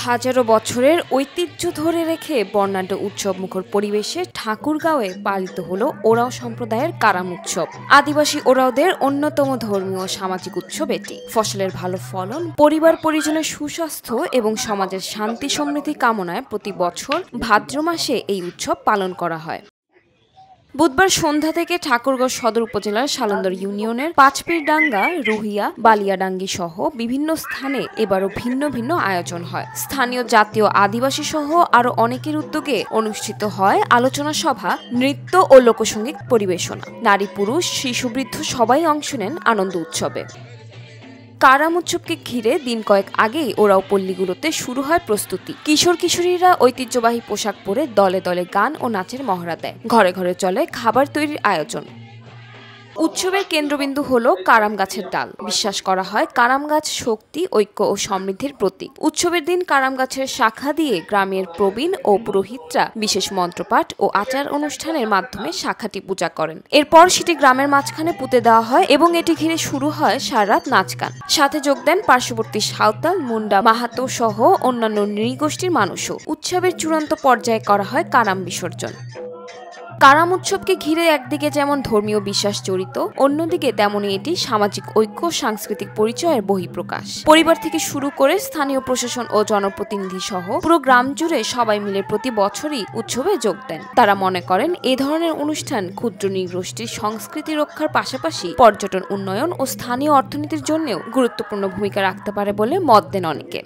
হাজারো বছরের ঐতিহ্য ধরে রেখে বর্ণাঢ্য উৎসবমুখর পরিবেশে ঠাকুরগাঁওয়ে পালিত হলো ওরাও সম্প্রদায়ের কারাম উৎসব। আদিবাসী ওরাওদের অন্যতম ধর্মীয় ও সামাজিক উৎসব এটি। ফসলের ভালো ফলন, পরিবার পরিজনের সুস্বাস্থ্য এবং সমাজের শান্তি সমৃদ্ধি কামনায় প্রতি বছর ভাদ্র মাসে এই উৎসব পালন করা হয়। বুধবার সন্ধ্যা থেকে ঠাকুরগাঁও সদর উপজেলার সালন্দর ইউনিয়নের পাঁচপীরডাঙ্গা, রুহিয়া, বালিয়াডাঙ্গি সহ বিভিন্ন স্থানে এবারও ভিন্ন ভিন্ন আয়োজন হয়। স্থানীয় জাতীয় আদিবাসী সহ আরো অনেকের উদ্যোগে অনুষ্ঠিত হয় আলোচনা সভা, নৃত্য ও লোকসঙ্গীত পরিবেশনা। নারী পুরুষ শিশু বৃদ্ধ সবাই অংশ নেন আনন্দ উৎসবে। কারাম উৎসবকে ঘিরে দিন কয়েক আগেই ওরাও পল্লীগুলোতে শুরু হয় প্রস্তুতি। কিশোর কিশোরীরা ঐতিহ্যবাহী পোশাক পরে দলে দলে গান ও নাচের মহড়া দেয়। ঘরে ঘরে চলে খাবার তৈরির আয়োজন। উৎসবের কেন্দ্রবিন্দু হলো কারাম গাছের ডাল। বিশ্বাস করা হয় কারাম গাছ শক্তি, ঐক্য ও সমৃদ্ধির প্রতীক। উৎসবের দিন কারাম গাছের শাখা দিয়ে গ্রামের প্রবীণ ও পুরোহিতরা বিশেষ মন্ত্রপাঠ ও আচার অনুষ্ঠানের মাধ্যমে শাখাটি পূজা করেন। এরপর সেটি গ্রামের মাঝখানে পুঁতে দেওয়া হয় এবং এটি ঘিরে শুরু হয় সারারাত নাচ গান। সাথে যোগ দেন পার্শ্ববর্তী সাঁওতাল, মুন্ডা, মাহাতো সহ অন্যান্য নৃগোষ্ঠীর মানুষও। উৎসবের চূড়ান্ত পর্যায়ে করা হয় কারাম বিসর্জন। কারাম উৎসবকে ঘিরে একদিকে যেমন ধর্মীয় বিশ্বাস জড়িত, অন্যদিকে তেমনই এটি সামাজিক ঐক্য, সাংস্কৃতিক পরিচয়ের বহিঃপ্রকাশ। পরিবার থেকে শুরু করে স্থানীয় প্রশাসন ও জনপ্রতিনিধি সহ পুরো গ্রাম জুড়ে সবাই মিলে প্রতি বছরই উৎসবে যোগ দেন। তারা মনে করেন এ ধরনের অনুষ্ঠান ক্ষুদ্র নৃগোষ্ঠীর সংস্কৃতি রক্ষার পাশাপাশি পর্যটন উন্নয়ন ও স্থানীয় অর্থনীতির জন্যও গুরুত্বপূর্ণ ভূমিকা রাখতে পারে বলে মত দেন অনেকে।